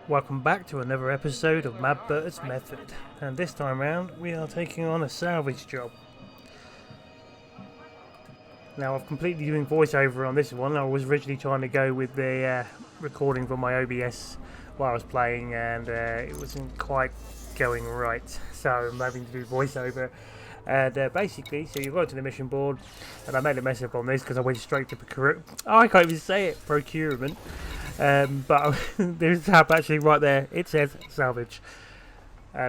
Welcome back to another episode of MadButterzz Method, and this time round we are taking on a salvage job. Now I've completely doing voiceover on this one. I was originally trying to go with the recording from my OBS while I was playing, and it wasn't quite going right, so I'm having to do voiceover. And basically, so you go to the mission board, and I made a mess up on this because I went straight to I can't even say it, procurement. But there's a tab actually right there. It says salvage.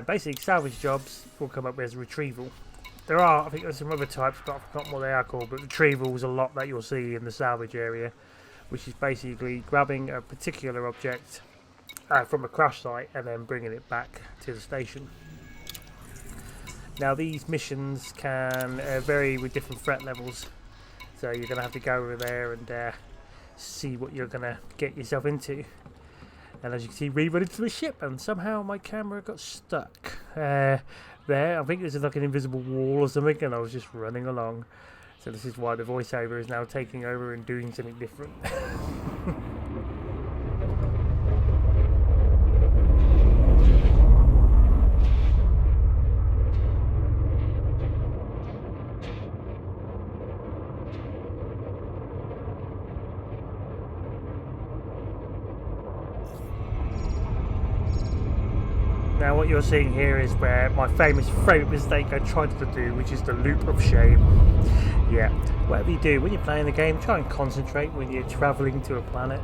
Basically, salvage jobs will come up as retrieval. I think there's some other types, but I've forgotten what they are called. But retrieval is a lot that you'll see in the salvage area, which is basically grabbing a particular object from a crash site and then bringing it back to the station. Now these missions can vary with different threat levels, so you're going to have to go over there and see what you're going to get yourself into. And as you can see, we went into the ship and somehow my camera got stuck there. I think this is like an invisible wall or something, and I was just running along. So this is why the voiceover is now taking over and doing something different. Now what you're seeing here is where my favourite mistake I tried to do, which is the loop of shame. Yeah, whatever you do when you're playing the game, try and concentrate when you're travelling to a planet.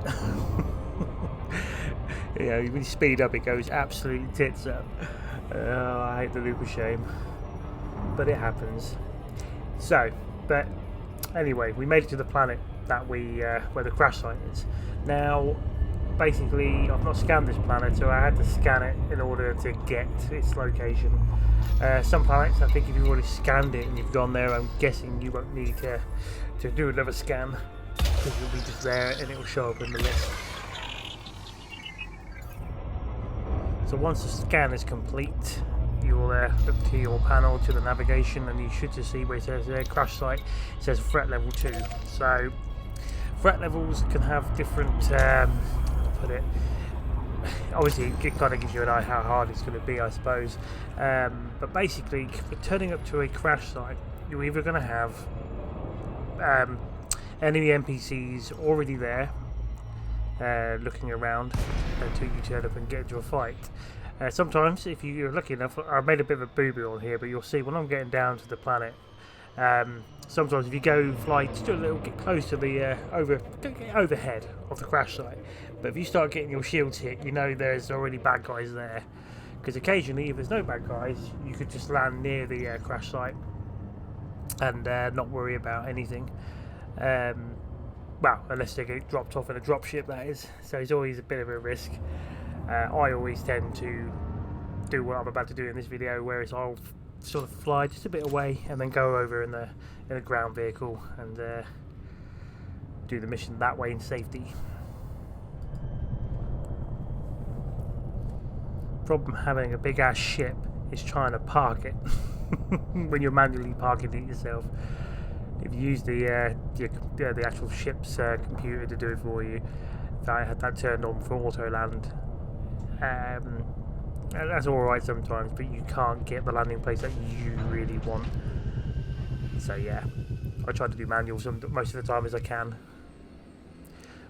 You know, when you speed up it goes absolutely tits up. I hate the loop of shame, but it happens. So, but anyway, we made it to the planet that where the crash site is. Now basically, I've not scanned this planet, so I had to scan it in order to get its location. Some planets, I think if you've already scanned it and you've gone there, I'm guessing you won't need to do another scan, because it'll be just there and it will show up in the list. So once the scan is complete, you'll look to your panel to the navigation, and you should just see where it says crash site. It says threat level 2. So threat levels can have different obviously it kind of gives you an idea how hard it's going to be, I suppose, but basically turning up to a crash site, you're either going to have enemy NPCs already there looking around until you turn up and get into a fight. Sometimes, if you're lucky enough, I've made a bit of a boo-boo on here, but you'll see when I'm getting down to the planet, sometimes if you go fly just a little, get close to the overhead of the crash site, but if you start getting your shields hit, you know there's already bad guys there, because occasionally if there's no bad guys, you could just land near the crash site and not worry about anything, well, unless they get dropped off in a dropship, that is. So it's always a bit of a risk. I always tend to do what I'm about to do in this video, whereas I'll sort of fly just a bit away and then go over in a ground vehicle and do the mission that way in safety. Problem having a big ass ship is trying to park it when you're manually parking it yourself. If you use the actual ship's computer to do it for you, if I had that turned on for auto land, that's alright sometimes, but you can't get the landing place that you really want. So yeah, I try to do manual most of the time as I can.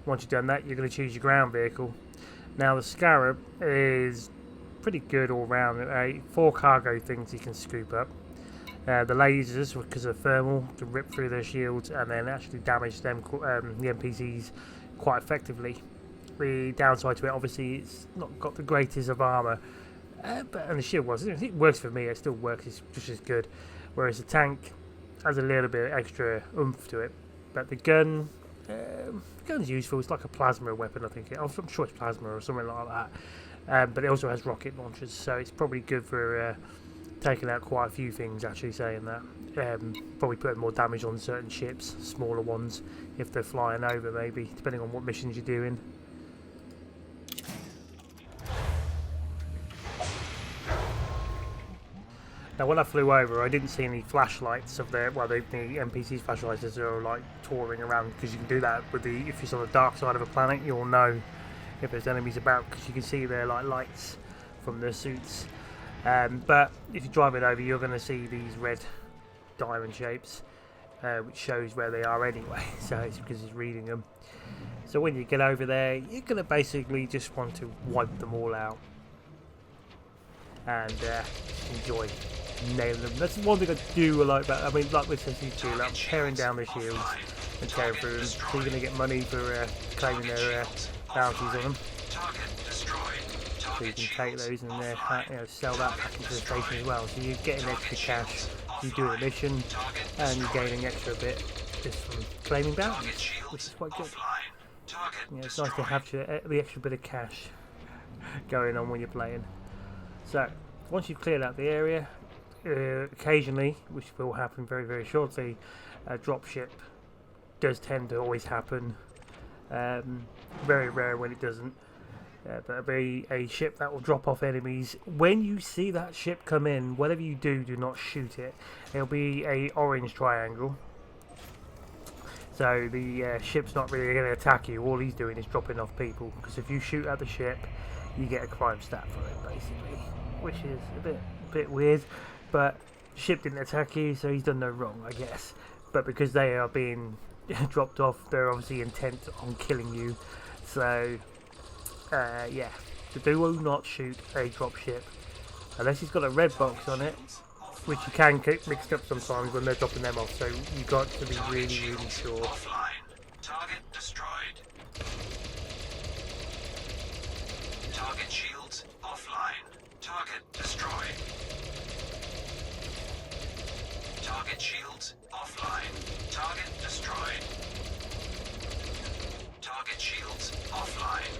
Once you've done that, you're going to choose your ground vehicle. Now the Scarab is pretty good all round. 4 cargo things you can scoop up. The lasers, because of thermal, can rip through their shields and then actually damage them, the NPCs, quite effectively. The downside to it, obviously, it's not got the greatest of armour, and the shield it works for me. It still works, it's just as good. Whereas the tank has a little bit extra oomph to it, but the gun's useful. It's like a plasma weapon, I think. I'm sure it's plasma or something like that. But it also has rocket launchers, so it's probably good for taking out quite a few things, actually, saying that. Probably putting more damage on certain ships, smaller ones, if they're flying over, maybe, depending on what missions you're doing. Now when I flew over, I didn't see any flashlights of the NPC's flashlights as they were like touring around, because you can do that with if you're on the dark side of a planet, you'll know if there's enemies about, because you can see their like lights from their suits. But if you drive it over, you're going to see these red diamond shapes, which shows where they are anyway. So it's because it's reading them. So when you get over there, you're going to basically just want to wipe them all out and enjoy nailing them. That's one thing I do like about, I mean, like with SC2, like I'm tearing down the shields and tearing through them, so you're going to get money for claiming their bounties on them. So you can take those and sell that back into the station as well. So you're getting extra cash, you do a mission, and you're gaining extra bit just from claiming bounties, which is quite good. It's nice to have the extra bit of cash going on when you're playing. So once you've cleared out the area, occasionally, which will happen very, very shortly, a dropship does tend to always happen. Very rare when it doesn't. But it'll be a ship that will drop off enemies. When you see that ship come in, whatever you do, do not shoot it. It'll be a orange triangle. So the ship's not really going to attack you. All he's doing is dropping off people. Because if you shoot at the ship, you get a crime stat for it, basically. Which is a bit weird. But the ship didn't attack you, so he's done no wrong, I guess. But because they are being dropped off, they're obviously intent on killing you. So yeah, so do not shoot a dropship unless it's got a red box on it, which you can get mixed up sometimes when they're dropping them off. So you got to be really, really sure. Target destroyed. Target shields offline. Target destroyed. Target shields offline. Target destroyed. Target shields offline.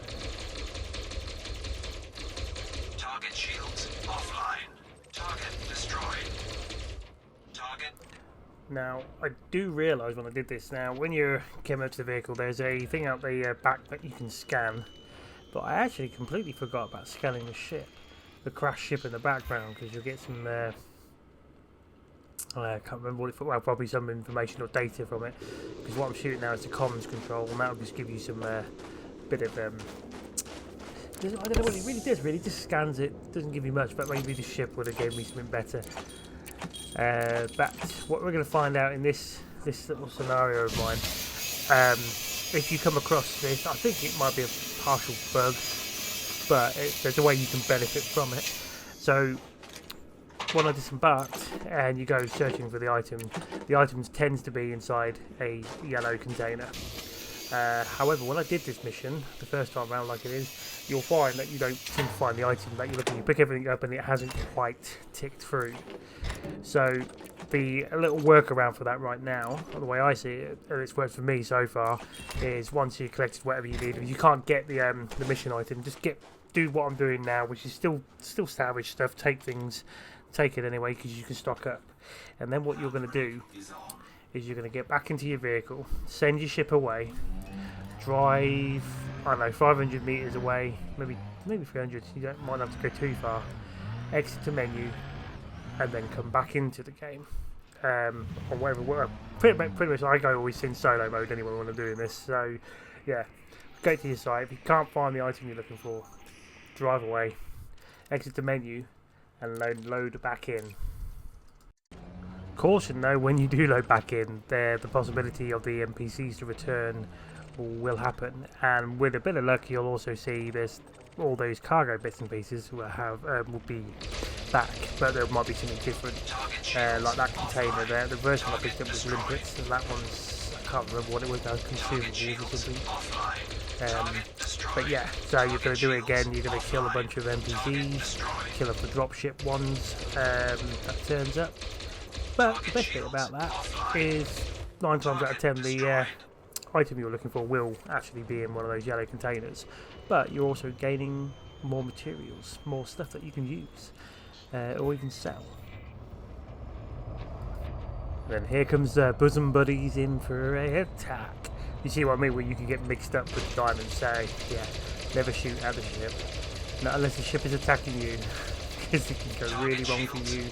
Target shields offline. Target destroyed. Target. Now, I do realise when I did this now, when you came up to the vehicle, there's a thing out the back that you can scan. But I actually completely forgot about scanning the ship. The crashed ship in the background, because you'll get some, I can't remember what it, well, probably some information or data from it. Because what I'm shooting now is the comms control, and that'll just give you some bit of, I don't know what it really does. Really, just scans it. Doesn't give you much, but maybe the ship would have given me something better. But what we're going to find out in this little scenario of mine, if you come across this, I think it might be a partial bug, but there's a way you can benefit from it. So when I disembarked and you go searching for the items tends to be inside a yellow container. However, when I did this mission the first time around, like it is, you'll find that you don't seem to find the item that you're looking. You pick everything up and it hasn't quite ticked through. So a little workaround for that right now, the way I see it, and it's worked for me so far, is once you've collected whatever you need, if you can't get the mission item, just do what I'm doing now, which is still salvage stuff. Take it anyway, because you can stock up. And then what you're going to do is you're going to get back into your vehicle, send your ship away, drive, I don't know, 500 meters away, maybe 300. You might not have to go too far. Exit the menu, and then come back into the game. Or whatever. Pretty much, I go always in solo mode anyway when I'm doing this. So yeah, go to your site. If you can't find the item you're looking for, drive away, exit the menu, and load back in. Caution though, when you do load back in, the possibility of the NPCs to return will happen, and with a bit of luck you'll also see there's all those cargo bits and pieces will be back, but there might be something different, like that container there. The version I picked up was limpets, and that one's, I can't remember what it was, consumables or something. But yeah, so you're going to do it again. You're going to kill a bunch of NPCs, kill off the dropship ones that turns up. But the best bit about that is 9 times out of 10 the item you're looking for will actually be in one of those yellow containers, but you're also gaining more materials, more stuff that you can use or you can sell. Then here comes bosom buddies in for an attack. You see what I mean, where you can get mixed up with diamonds. So yeah, never shoot at the ship, not unless the ship is attacking you, because it can go really wrong for you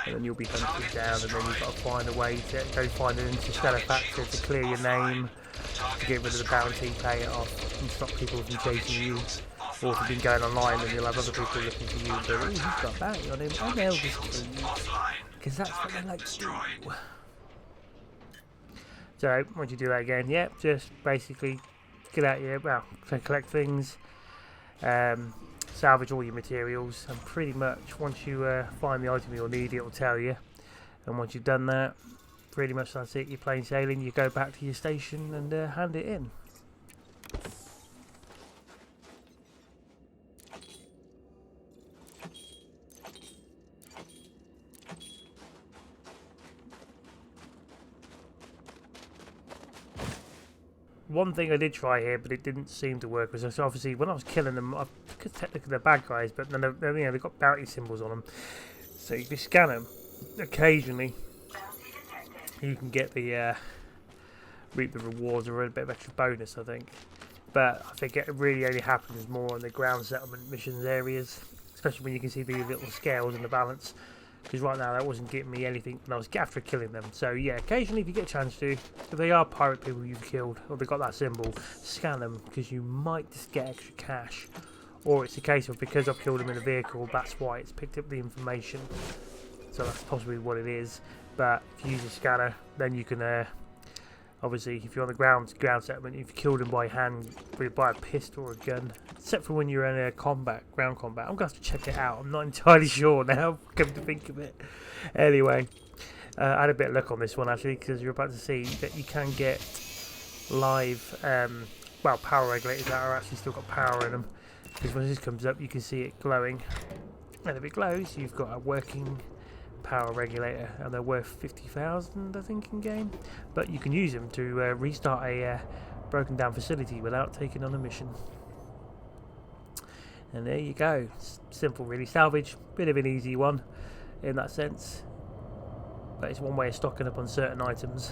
and then you'll be hunted down, and then you've got to find a way to go find an interstellar factor to clear your name, to get rid of the bounty, pay it off, and stop people from chasing you. Or if you've been going online, then you'll have other people looking for you, but oh, he's got a bounty on him, and they'll just kill you, because that's what they like to do. So, once you do that again, yeah, just basically get out your, well, collect things, salvage all your materials, and pretty much once you find the item you'll need, it'll tell you. And once you've done that, pretty much that's it, you're plain sailing, you go back to your station and hand it in. One thing I did try here, but it didn't seem to work, was obviously when I was killing them, because technically they're bad guys, but then they've got bounty symbols on them. So if you scan them, occasionally you can get the reap the rewards or a bit of extra bonus, I think. But I think it really only happens more on the ground settlement missions areas, especially when you can see the little scales in the balance. Because right now that wasn't getting me anything when I was after killing them. So yeah, occasionally if you get a chance to, if they are pirate people you've killed, or they've got that symbol, scan them, because you might just get extra cash. Or it's a case of, because I've killed them in a vehicle, that's why it's picked up the information. So that's possibly what it is. But if you use a scanner, then you can, obviously if you're on the ground settlement, if you killed them by hand, by a pistol or a gun, except for when you're in a ground combat. I'm going to have to check it out. I'm not entirely sure now, come to think of it. Anyway, I had a bit of luck on this one actually, because you're about to see that you can get live, well, power regulators that are actually still got power in them. Because when this comes up, you can see it glowing. And if it glows, you've got a working power regulator, and they're worth 50,000 I think in game, but you can use them to restart a broken down facility without taking on a mission. And there you go, simple really. Salvage, bit of an easy one in that sense, but it's one way of stocking up on certain items.